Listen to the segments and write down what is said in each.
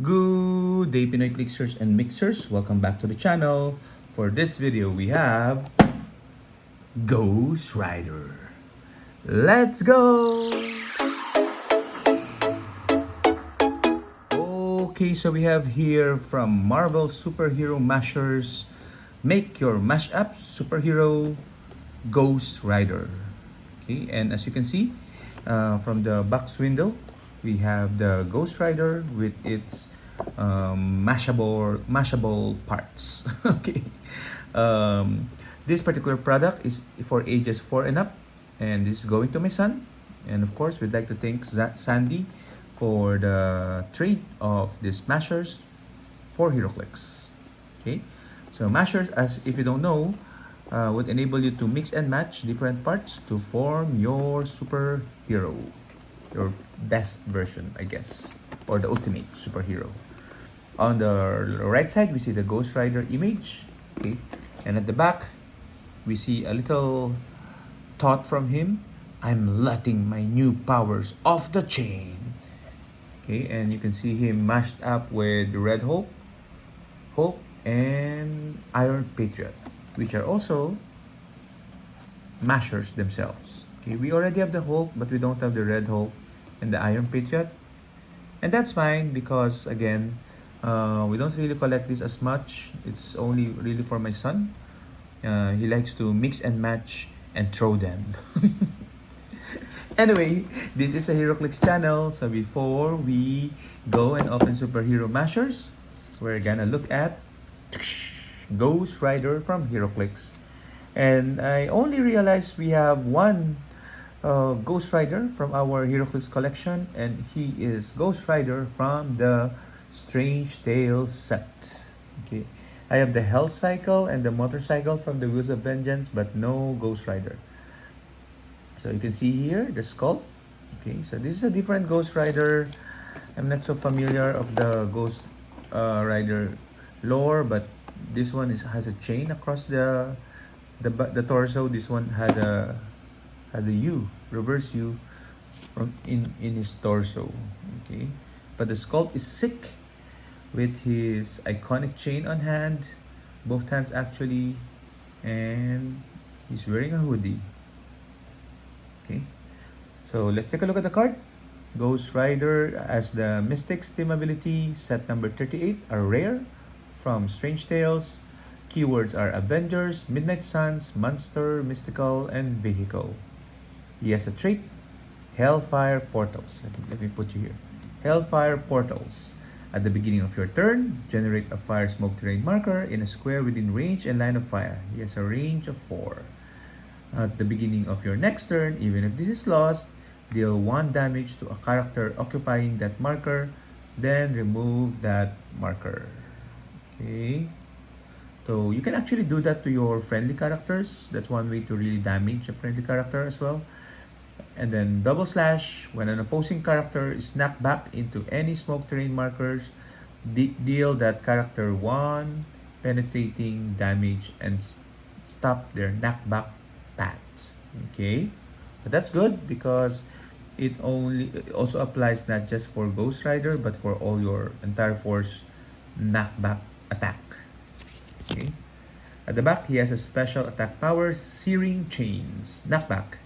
Good day, Pinoy Clicksters and Mixers. Welcome back to the channel. For this video, we have Ghost Rider. Let's go! Okay, so we have here from Marvel Superhero Mashers, make your mashup superhero Ghost Rider. Okay, and as you can see from the box window, we have the Ghost Rider with its mashable parts. Okay, this particular product is for ages 4 and up, and this is going to my son. And of course, we'd like to thank Sandy for the trade of these mashers for Heroclix. Okay, so mashers, as if you don't know, would enable you to mix and match different parts to form your superhero, your best version, I guess, or the ultimate superhero. On the right side, we see the Ghost Rider image, okay, and at the back, we see a little thought from him. I'm letting my new powers off the chain. Okay, and you can see him mashed up with Red Hulk, and Iron Patriot, which are also mashers themselves. Okay, we already have the Hulk, but we don't have the Red Hulk and the Iron Patriot. And that's fine because, again, we don't really collect this as much. It's only really for my son. He likes to mix and match and throw them. Anyway, this is a Heroclix channel. So before we go and open superhero mashers, we're gonna look at Ghost Rider from Heroclix. And I only realized we have one Ghost Rider from our Heroclix collection, and he is Ghost Rider from the Strange Tales set. Okay, I have the Hell Cycle and the motorcycle from the Wheels of Vengeance, but no Ghost Rider. So you can see here the sculpt. Okay, so this is a different Ghost Rider. I'm not so familiar of the Ghost Rider lore, but this one has a chain across the torso. This one had a U, reverse U, from in his torso. Okay, but the sculpt is sick with his iconic chain on hand, both hands actually, and he's wearing a hoodie. Okay, so let's take a look at the card. Ghost Rider as the Mystics team ability, set number 38, are rare from Strange Tales. Keywords are Avengers, Midnight Suns, Monster, Mystical, and Vehicle. He has a trait, Hellfire Portals. Let me put you here. Hellfire Portals. At the beginning of your turn, generate a fire smoke terrain marker in a square within range and line of fire. He has a range of 4. At the beginning of your next turn, even if this is lost, deal 1 damage to a character occupying that marker, then remove that marker. Okay. So you can actually do that to your friendly characters. That's one way to really damage a friendly character as well. And then double slash, when an opposing character is knocked back into any smoke terrain markers, deal that character 1 penetrating damage and stop their knockback path. Okay, but that's good because it also applies not just for Ghost Rider but for all your entire force knockback attack. Okay, at the back he has a special attack power, Searing Chains knockback.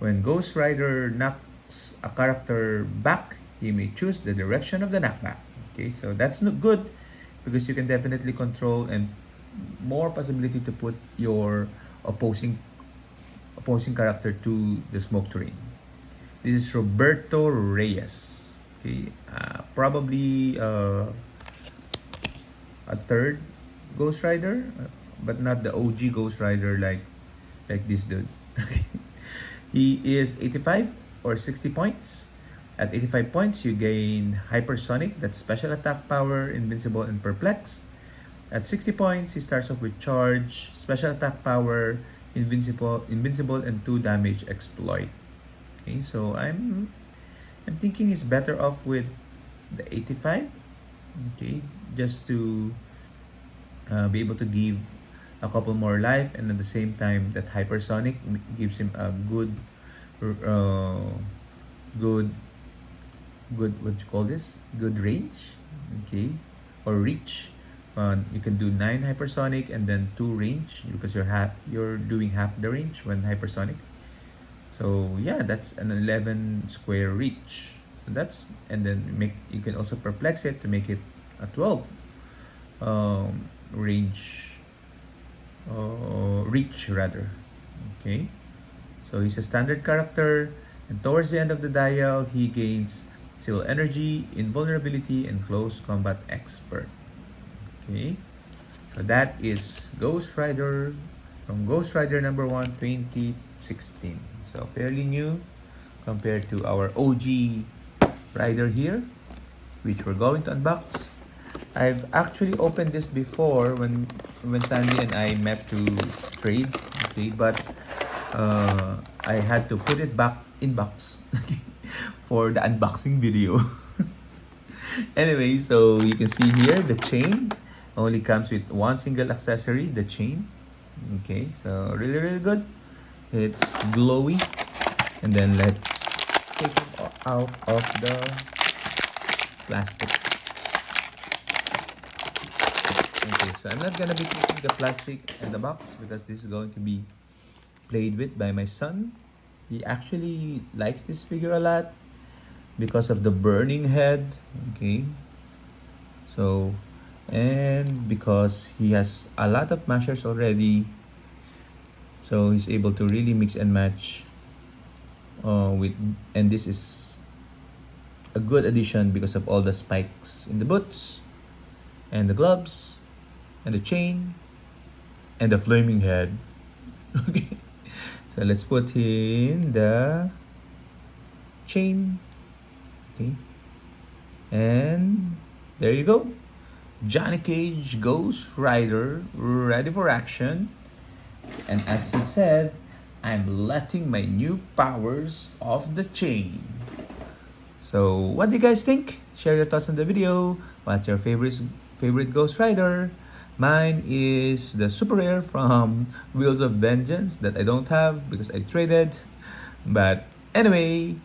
When Ghost Rider knocks a character back, he may choose the direction of the knockback. Okay, so that's not good because you can definitely control and more possibility to put your opposing character to the smoke terrain. This is Roberto Reyes. Okay, probably a third Ghost Rider, but not the OG Ghost Rider like this dude. He is 85 or 60 points. At 85 points, you gain Hypersonic, that's special attack power, Invincible, and Perplexed. At 60 points, he starts off with Charge, special attack power, Invincible, and 2 damage exploit. Okay, so I'm thinking he's better off with the 85. Okay, just to be able to give a couple more life, and at the same time that hypersonic gives him a good good what you call this, good range, okay, or reach. You can do 9 hypersonic and then 2 range because you're doing half the range when hypersonic. So yeah, that's an 11 square reach. So that's, and then make, you can also perplex it to make it a 12 range, reach rather. Okay, so he's a standard character, and towards the end of the dial, he gains Seal Energy, Invulnerability, and Close Combat Expert. Okay, so that is Ghost Rider from Ghost Rider number 1, 2016. So fairly new compared to our OG Rider here, which we're going to unbox. I've actually opened this before when Sandy and I met to trade, okay, but I had to put it back in box for the unboxing video. Anyway, so you can see here the chain only comes with one single accessory, the chain. Okay, so really really good. It's glowy, and then let's take it out of the plastic. Okay, so I'm not gonna be taking the plastic and the box because this is going to be played with by my son. He actually likes this figure a lot because of the burning head. Okay, so, and because he has a lot of mashers already, so he's able to really mix and match with, and this is a good addition because of all the spikes in the boots and the gloves and the chain and the flaming head. Okay, so let's put in the chain. Okay, and there you go, Johnny Cage Ghost Rider ready for action. And as he said, I'm letting my new powers off the chain. So what do you guys think? Share your thoughts on the video. What's your favorite Ghost Rider? Mine is the super rare from Wheels of Vengeance that I don't have because I traded. But anyway,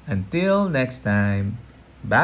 until next time, bye.